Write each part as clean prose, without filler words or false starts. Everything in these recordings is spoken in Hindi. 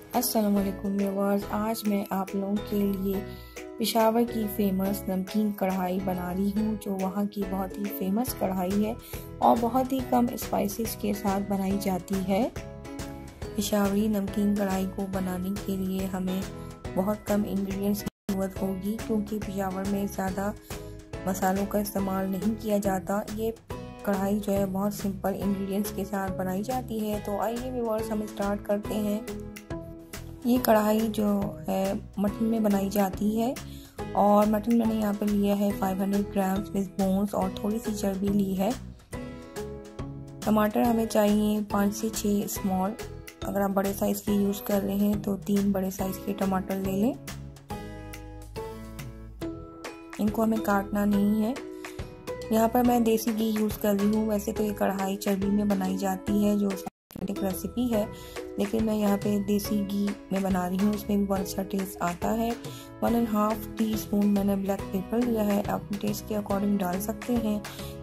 अस्सलाम वालेकुम व्यूअर्स, आज मैं आप लोगों के लिए पेशावर की फ़ेमस नमकीन कढ़ाई बना रही हूँ, जो वहाँ की बहुत ही फेमस कढ़ाई है और बहुत ही कम स्पाइसेस के साथ बनाई जाती है। पेशावरी नमकीन कढ़ाई को बनाने के लिए हमें बहुत कम इंग्रेडिएंट्स की ज़रूरत होगी, क्योंकि पेशावर में ज़्यादा मसालों का इस्तेमाल नहीं किया जाता। ये कढ़ाई जो है बहुत सिंपल इंग्रेडिएंट्स के साथ बनाई जाती है। तो आइए व्यूअर्स, हम स्टार्ट करते हैं। ये कढ़ाई जो है मटन में बनाई जाती है और मटन मैंने यहाँ पर लिया है 500 ग्राम्स विद बोन्स और थोड़ी सी चर्बी ली है। टमाटर हमें चाहिए 5 से 6 स्मॉल। अगर आप बड़े साइज़ के यूज़ कर रहे हैं तो 3 बड़े साइज़ के टमाटर ले लें। इनको हमें काटना नहीं है। यहाँ पर मैं देसी घी यूज़ कर रही हूँ। वैसे तो ये कढ़ाई चर्बी में बनाई जाती है, जो एक रेसिपी है, लेकिन मैं यहाँ पे देसी घी में बना रही हूँ। इसमें भी बहुत अच्छा टेस्ट आता है। 1.5 टीस्पून मैंने ब्लैक पेपर लिया है, आप अपने टेस्ट के अकॉर्डिंग डाल सकते हैं।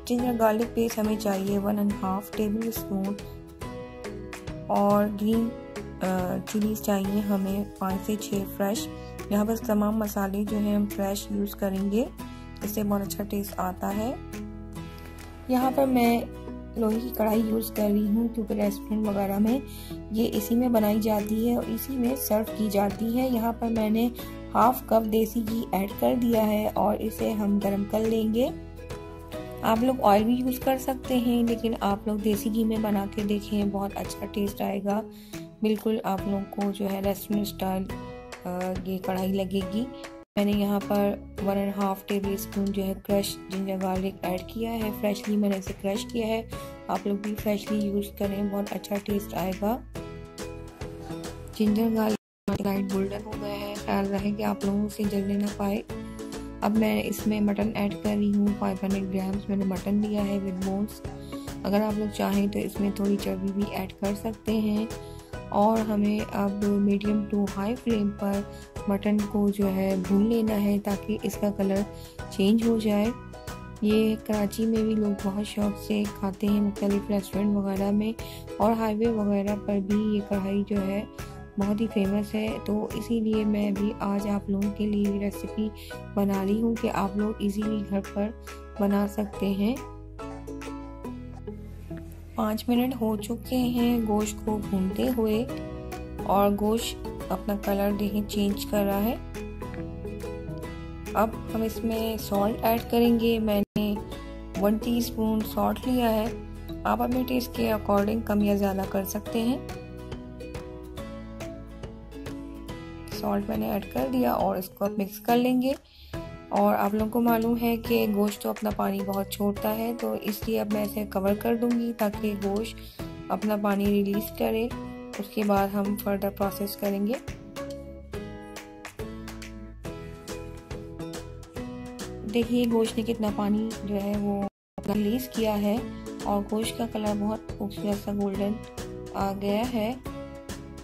जिंजर गार्लिक पेस्ट हमें चाहिए 1.5 टेबल स्पून और ग्रीन चिलीज चाहिए हमें 5 से 6 फ्रेश। यहाँ पर तमाम मसाले जो हैं हम फ्रेश यूज़ करेंगे, इससे बहुत अच्छा टेस्ट आता है। यहाँ पर मैं लोहे की कढ़ाई यूज़ कर रही हूँ, क्योंकि रेस्टोरेंट वगैरह में ये इसी में बनाई जाती है और इसी में सर्व की जाती है। यहाँ पर मैंने हाफ कप देसी घी ऐड कर दिया है और इसे हम गरम कर लेंगे। आप लोग ऑयल भी यूज़ कर सकते हैं, लेकिन आप लोग देसी घी में बना के देखें, बहुत अच्छा टेस्ट आएगा। बिल्कुल आप लोगों को जो है रेस्टोरेंट स्टाइल ये कढ़ाई लगेगी। मैंने यहाँ पर 1.5 टेबल स्पून जो है क्रश जिंजर गार्लिक ऐड किया है। फ्रेशली मैंने इसे क्रश किया है, आप लोग भी फ्रेशली यूज़ करें, बहुत अच्छा टेस्ट आएगा। जिंजर गार्लिक लाइट गोल्डन हो गया है, ख्याल रहे कि आप लोगों से जलने ना पाए। अब मैं इसमें मटन ऐड कर रही हूँ। 500 ग्राम्स मैंने मटन लिया है विद बोन्स। अगर आप लोग चाहें तो इसमें थोड़ी चर्बी भी ऐड कर सकते हैं। और हमें अब मीडियम टू हाई फ्लेम पर मटन को जो है भून लेना है, ताकि इसका कलर चेंज हो जाए। ये कराची में भी लोग बहुत शौक से खाते हैं, मुख्तलिफ रेस्टोरेंट वगैरह में और हाईवे वगैरह पर भी ये कढ़ाई जो है बहुत ही फेमस है। तो इसीलिए मैं भी आज आप लोगों के लिए रेसिपी बना रही हूँ कि आप लोग इजीली घर पर बना सकते हैं। 5 मिनट हो चुके हैं गोश्त को भूनते हुए और गोश्त अपना कलर देखें चेंज कर रहा है। अब हम इसमें सॉल्ट ऐड करेंगे। मैंने 1 टीस्पून सॉल्ट लिया है, आप अपने टेस्ट के अकॉर्डिंग कम या ज़्यादा कर सकते हैं। सॉल्ट मैंने ऐड कर दिया और इसको अब मिक्स कर लेंगे। और आप लोगों को मालूम है कि गोश्त तो अपना पानी बहुत छोड़ता है, तो इसलिए अब मैं इसे कवर कर दूंगी ताकि गोश्त अपना पानी रिलीज करे। उसके बाद हम फर्दर प्रोसेस करेंगे। देखिए गोश्त ने कितना पानी जो है वो रिलीज किया है और गोश्त का कलर बहुत खूबसूरत सा गोल्डन आ गया है।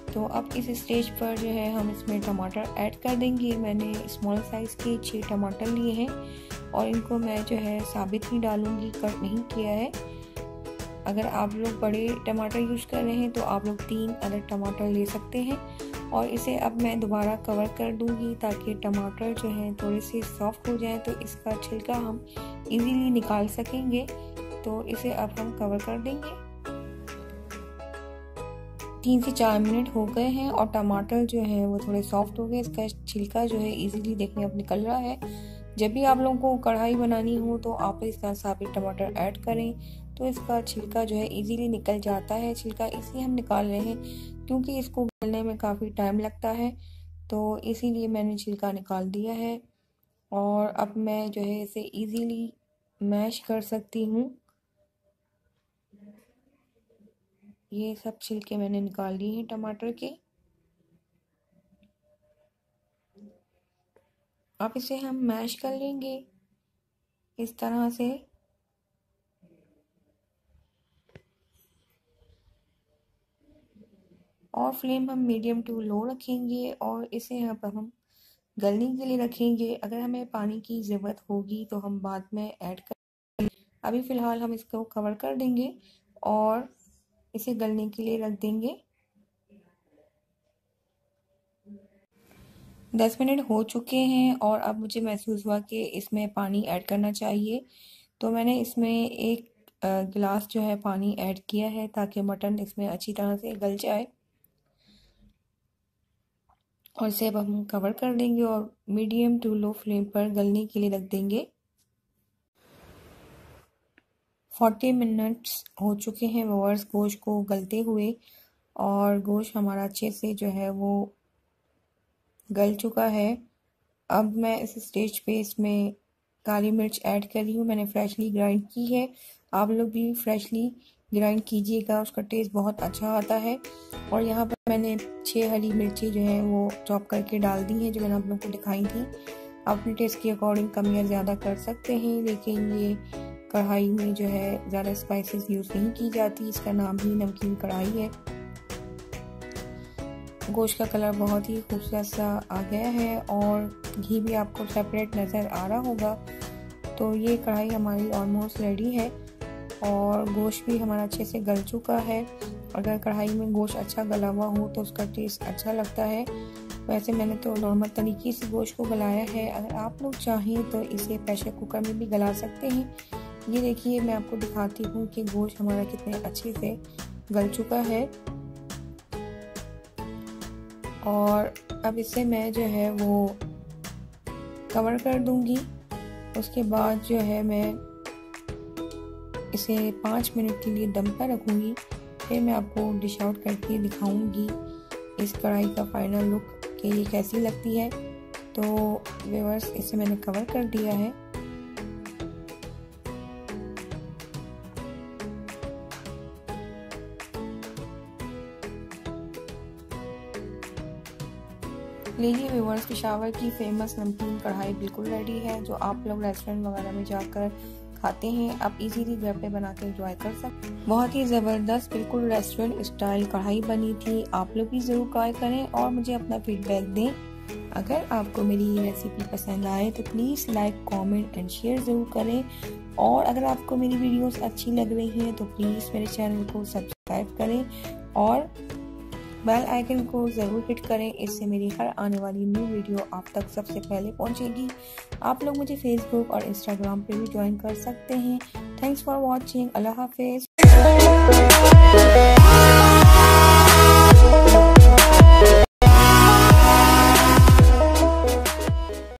तो अब इस स्टेज पर जो है हम इसमें टमाटर ऐड कर देंगे। मैंने स्मॉल साइज़ के 6 टमाटर लिए हैं और इनको मैं जो है साबित ही डालूंगी, कट नहीं किया है। अगर आप लोग बड़े टमाटर यूज़ कर रहे हैं तो आप लोग 3 अदर टमाटर ले सकते हैं। और इसे अब मैं दोबारा कवर कर दूंगी ताकि टमाटर जो है थोड़े से सॉफ्ट हो जाए, तो इसका छिलका हम इजीली निकाल सकेंगे। तो इसे अब हम कवर कर देंगे। 3 से 4 मिनट हो गए हैं और टमाटर जो है वो थोड़े सॉफ्ट हो गए। इसका छिलका जो है इजीली देखने अब निकल रहा है। जब भी आप लोगों को कढ़ाई बनानी हो तो आप इस तरह साबित टमाटर ऐड करें, तो इसका छिलका जो है इजीली निकल जाता है। छिलका इसलिए हम निकाल रहे हैं क्योंकि इसको गलने में काफ़ी टाइम लगता है, तो इसीलिए मैंने छिलका निकाल दिया है। और अब मैं जो है इसे इजीली मैश कर सकती हूँ। ये सब छिलके मैंने निकाल लिए हैं टमाटर के। अब इसे हम मैश कर लेंगे इस तरह से। और फ्लेम हम मीडियम टू लो रखेंगे और इसे यहाँ पर हम गलने के लिए रखेंगे। अगर हमें पानी की ज़रूरत होगी तो हम बाद में ऐड कर, अभी फ़िलहाल हम इसको कवर कर देंगे और इसे गलने के लिए रख देंगे। 10 मिनट हो चुके हैं और अब मुझे महसूस हुआ कि इसमें पानी ऐड करना चाहिए। तो मैंने इसमें एक गिलास जो है पानी ऐड किया है ताकि मटन इसमें अच्छी तरह से गल जाए। और इसे अब हम कवर कर देंगे और मीडियम टू लो फ्लेम पर गलने के लिए रख देंगे। 40 मिनट्स हो चुके हैं व्यूअर्स गोश्त को गलते हुए, और गोश्त हमारा अच्छे से जो है वो गल चुका है। अब मैं इस स्टेज पे इसमें काली मिर्च ऐड कर रही हूँ। मैंने फ्रेशली ग्राइंड की है, आप लोग भी फ्रेशली ग्राइंड कीजिएगा, उसका टेस्ट बहुत अच्छा आता है। और यहाँ पर मैंने 6 हरी मिर्ची जो है वो चॉप करके डाल दी हैं, जो मैंने आप लोगों को दिखाई थी। आप अपने टेस्ट के अकॉर्डिंग कम या ज़्यादा कर सकते हैं, लेकिन ये कढ़ाई में जो है ज़्यादा स्पाइसेस यूज़ नहीं की जाती, इसका नाम ही नमकीन कढ़ाई है। गोश्त का कलर बहुत ही खूबसूरत सा आ गया है और घी भी आपको सेपरेट नज़र आ रहा होगा। तो ये कढ़ाई हमारी ऑलमोस्ट रेडी है और गोश्त भी हमारा अच्छे से गल चुका है। अगर कढ़ाई में गोश्त अच्छा गला हुआ हो तो उसका टेस्ट अच्छा लगता है। वैसे मैंने तो नॉर्मल तरीके से गोश्त को गलाया है, अगर आप लोग चाहें तो इसे प्रेशर कुकर में भी गला सकते हैं। ये देखिए, मैं आपको दिखाती हूँ कि गोश्त हमारा कितने अच्छे से गल चुका है। और अब इसे मैं जो है वो कवर कर दूंगी। उसके बाद जो है मैं इसे 5 मिनट के लिए दम पर रखूँगी, फिर मैं आपको डिश आउट करके दिखाऊंगी इस कढ़ाई का फाइनल लुक कि ये कैसी लगती है। तो व्यूअर्स, इसे मैंने कवर कर दिया है। लीजिए व्यूअर्स, पेशावर की फेमस नमकीन कढ़ाई बिल्कुल रेडी है, जो आप लोग रेस्टोरेंट वगैरह में जाकर खाते हैं, आप इजीली घर पे बनाकर एंजॉय कर सकते हैं। बहुत ही ज़बरदस्त बिल्कुल रेस्टोरेंट स्टाइल कढ़ाई बनी थी। आप लोग भी ज़रूर ट्राई करें और मुझे अपना फीडबैक दें। अगर आपको मेरी ये रेसिपी पसंद आए तो please like, comment and share ज़रूर करें। और अगर आपको मेरी वीडियोस अच्छी लग रही हैं तो प्लीज़ मेरे चैनल को सब्सक्राइब करें और बेल आइकन को ज़रूर हिट करें, इससे मेरी हर आने वाली न्यू वीडियो आप तक सबसे पहले पहुंचेगी। आप लोग मुझे फेसबुक और इंस्टाग्राम पे भी ज्वाइन कर सकते हैं। Thanks for watching. अल्लाह हाफिज़।